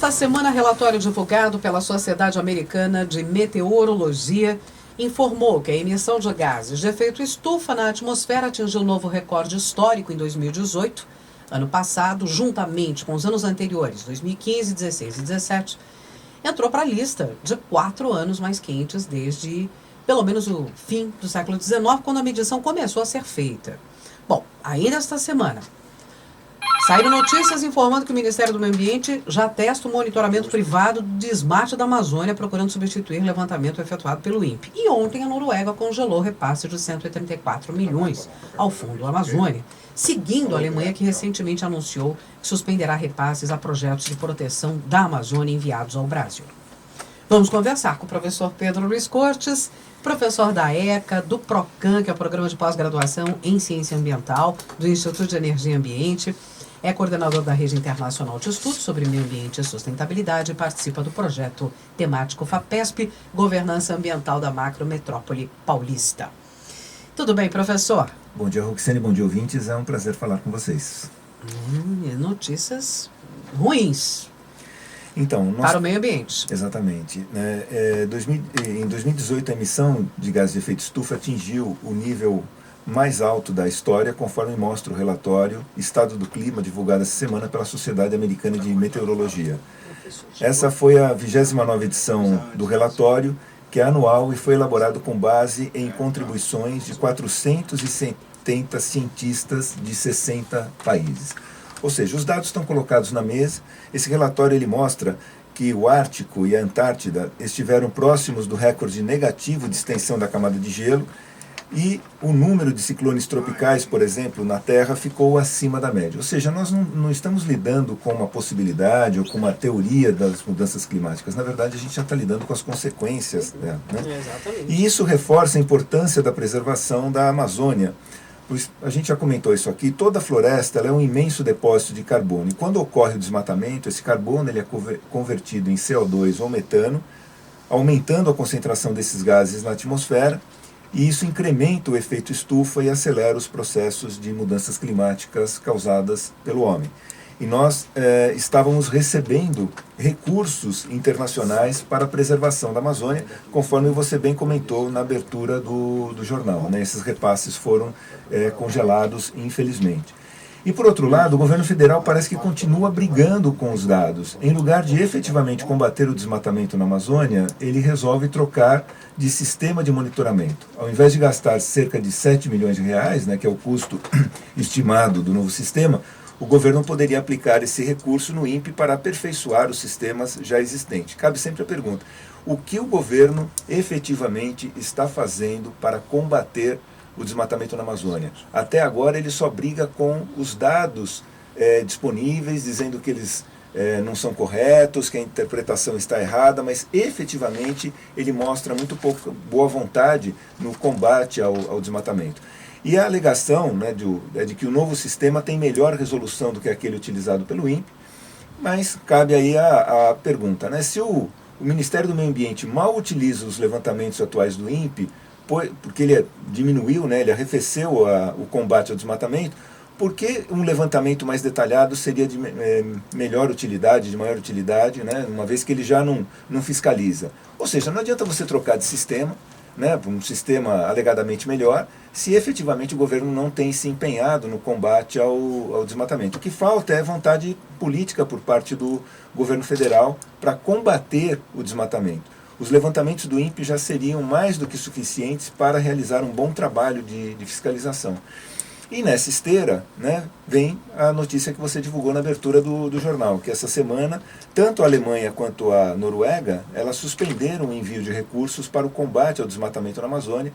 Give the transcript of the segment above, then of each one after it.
Nesta semana, relatório divulgado pela Sociedade Americana de Meteorologia informou que a emissão de gases de efeito estufa na atmosfera atingiu novo recorde histórico em 2018. Ano passado, juntamente com os anos anteriores, 2015, 16 e 17, entrou para a lista de 4 anos mais quentes desde, pelo menos, o fim do século XIX, quando a medição começou a ser feita. Bom, ainda esta semana, saíram notícias informando que o Ministério do Meio Ambiente já testa o monitoramento privado do desmate da Amazônia, procurando substituir o levantamento efetuado pelo INPE. E ontem a Noruega congelou o repasse de 134 milhões ao Fundo Amazônia, seguindo a Alemanha, que recentemente anunciou que suspenderá repasses a projetos de proteção da Amazônia enviados ao Brasil. Vamos conversar com o professor Pedro Luiz Cortes, professor da ECA, do PROCAN, que é o Programa de Pós-Graduação em Ciência Ambiental, do Instituto de Energia e Ambiente. É coordenador da Rede Internacional de Estudos sobre Meio Ambiente e Sustentabilidade e participa do projeto temático FAPESP, Governança Ambiental da Macrometrópole Paulista. Tudo bem, professor? Bom dia, Roxane, bom dia, ouvintes. É um prazer falar com vocês. Notícias ruins. Então, para o meio ambiente. Exatamente. Em 2018, a emissão de gases de efeito estufa atingiu o nível mais alto da história, conforme mostra o relatório Estado do Clima, divulgado essa semana pela Sociedade Americana de Meteorologia. Essa foi a 29ª edição do relatório, que é anual e foi elaborado com base em contribuições de 470 cientistas de 60 países. Ou seja, os dados estão colocados na mesa. Esse relatório ele mostra que o Ártico e a Antártida estiveram próximos do recorde negativo de extensão da camada de gelo, e o número de ciclones tropicais, por exemplo, na Terra ficou acima da média. Ou seja, nós não estamos lidando com uma possibilidade ou com uma teoria das mudanças climáticas. Na verdade, a gente já está lidando com as consequências dela, né? Exatamente. E isso reforça a importância da preservação da Amazônia. Pois a gente já comentou isso aqui, toda a floresta ela é um imenso depósito de carbono. E quando ocorre o desmatamento, esse carbono ele é convertido em CO2 ou metano, aumentando a concentração desses gases na atmosfera. E isso incrementa o efeito estufa e acelera os processos de mudanças climáticas causadas pelo homem. E nós estávamos recebendo recursos internacionais para a preservação da Amazônia, conforme você bem comentou na abertura do jornal, né? Esses repasses foram congelados, infelizmente. E, por outro lado, o governo federal parece que continua brigando com os dados. Em lugar de efetivamente combater o desmatamento na Amazônia, ele resolve trocar de sistema de monitoramento. Ao invés de gastar cerca de 7 milhões de reais, né, que é o custo estimado do novo sistema, o governo poderia aplicar esse recurso no INPE para aperfeiçoar os sistemas já existentes. Cabe sempre a pergunta: o que o governo efetivamente está fazendo para combater o desmatamento na Amazônia? Até agora ele só briga com os dados disponíveis, dizendo que eles não são corretos, que a interpretação está errada, mas efetivamente ele mostra muito pouca boa vontade no combate ao desmatamento. E a alegação, né, de que o novo sistema tem melhor resolução do que aquele utilizado pelo INPE, mas cabe aí a pergunta, né, se o Ministério do Meio Ambiente mal utiliza os levantamentos atuais do INPE, porque ele diminuiu, né, ele arrefeceu o combate ao desmatamento, por que um levantamento mais detalhado seria de melhor utilidade, de maior utilidade, né, uma vez que ele já não fiscaliza? Ou seja, não adianta você trocar de sistema, né, para um sistema alegadamente melhor, se efetivamente o governo não tem se empenhado no combate ao desmatamento. O que falta é vontade política por parte do governo federal para combater o desmatamento. Os levantamentos do INPE já seriam mais do que suficientes para realizar um bom trabalho de fiscalização. E nessa esteira, né, vem a notícia que você divulgou na abertura do jornal, que essa semana, tanto a Alemanha quanto a Noruega, elas suspenderam o envio de recursos para o combate ao desmatamento na Amazônia.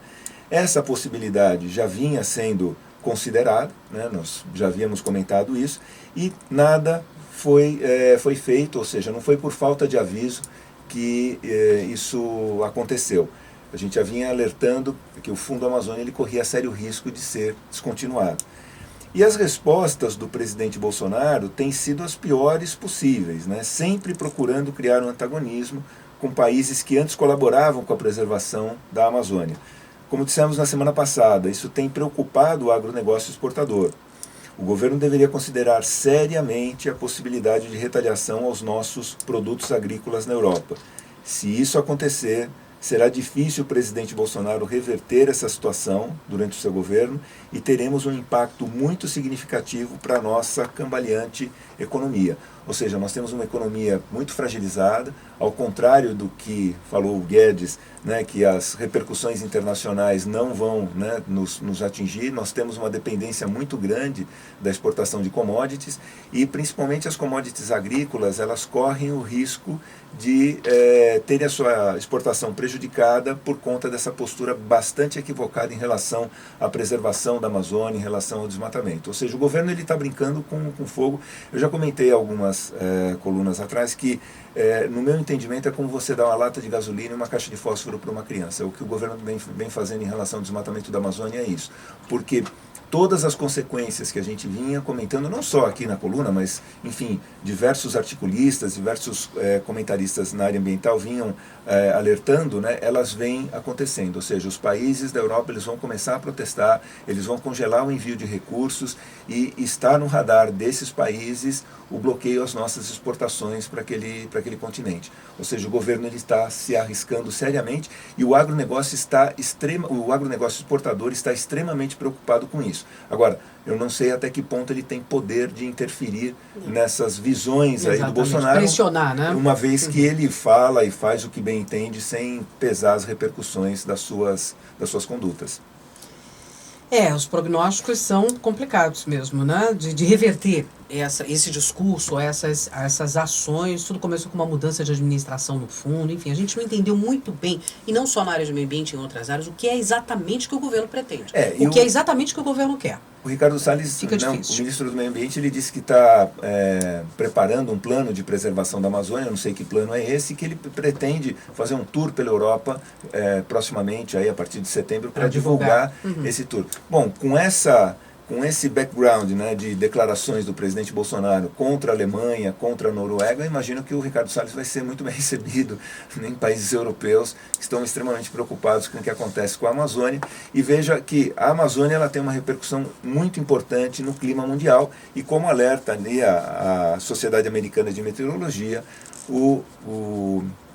Essa possibilidade já vinha sendo considerada, né, nós já havíamos comentado isso, e nada foi feito, ou seja, não foi por falta de aviso que isso aconteceu. A gente já vinha alertando que o Fundo Amazônia ele corria sério risco de ser descontinuado. E as respostas do presidente Bolsonaro têm sido as piores possíveis, né? Sempre procurando criar um antagonismo com países que antes colaboravam com a preservação da Amazônia. Como dissemos na semana passada, isso tem preocupado o agronegócio exportador. O governo deveria considerar seriamente a possibilidade de retaliação aos nossos produtos agrícolas na Europa. Se isso acontecer, será difícil o presidente Bolsonaro reverter essa situação durante o seu governo e teremos um impacto muito significativo para a nossa cambaleante economia. Ou seja, nós temos uma economia muito fragilizada, ao contrário do que falou o Guedes, né, que as repercussões internacionais não vão, né, nos atingir. Nós temos uma dependência muito grande da exportação de commodities e principalmente as commodities agrícolas, elas correm o risco de terem a sua exportação prejudicada por conta dessa postura bastante equivocada em relação à preservação da Amazônia, em relação ao desmatamento. Ou seja, o governo está brincando com fogo. Eu já comentei algumas colunas atrás que, no meu entendimento, é como você dar uma lata de gasolina e uma caixa de fósforo para uma criança. O que o governo vem fazendo em relação ao desmatamento da Amazônia é isso. Porque todas as consequências que a gente vinha comentando, não só aqui na coluna, mas, enfim, diversos articulistas, diversos comentaristas na área ambiental vinham alertando, né, elas vêm acontecendo. Ou seja, os países da Europa eles vão começar a protestar, eles vão congelar o envio de recursos e está no radar desses países o bloqueio às nossas exportações para aquele continente. Ou seja, o governo ele está se arriscando seriamente e o agronegócio exportador está extremamente preocupado com isso. Agora, eu não sei até que ponto ele tem poder de interferir nessas visões aí do Bolsonaro, pressionar, né? Uma vez que ele fala e faz o que bem entende sem pesar as repercussões das suas condutas. Os prognósticos são complicados mesmo, né? De reverter esse discurso, essas ações. Tudo começou com uma mudança de administração no fundo. Enfim, a gente não entendeu muito bem, e não só na área de meio ambiente, em outras áreas, o que é exatamente que o governo pretende. O que é exatamente que o governo quer. O Ricardo Salles, o ministro do Meio Ambiente, ele disse que está preparando um plano de preservação da Amazônia, eu não sei que plano é esse, que ele pretende fazer um tour pela Europa proximamente, aí, a partir de setembro, para divulgar esse tour. Bom, com esse background, né, de declarações do presidente Bolsonaro contra a Alemanha, contra a Noruega, eu imagino que o Ricardo Salles vai ser muito bem recebido em países europeus que estão extremamente preocupados com o que acontece com a Amazônia. E veja que a Amazônia ela tem uma repercussão muito importante no clima mundial e, como alerta ali a Sociedade Americana de Meteorologia,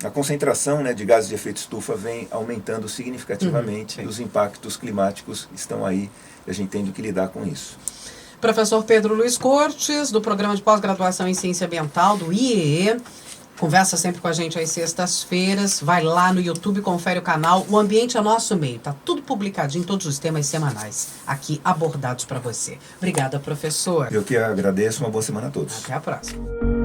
a concentração, né, de gases de efeito estufa vem aumentando significativamente e os impactos climáticos estão aí e a gente tem que lidar com isso. Professor Pedro Luiz Cortes, do Programa de Pós-Graduação em Ciência Ambiental, do IEE, conversa sempre com a gente às sextas-feiras. Vai lá no YouTube, confere o canal. O Ambiente é Nosso Meio. Está tudo publicadinho, todos os temas semanais aqui abordados para você. Obrigada, professor. Eu que agradeço. Uma boa semana a todos. Até a próxima.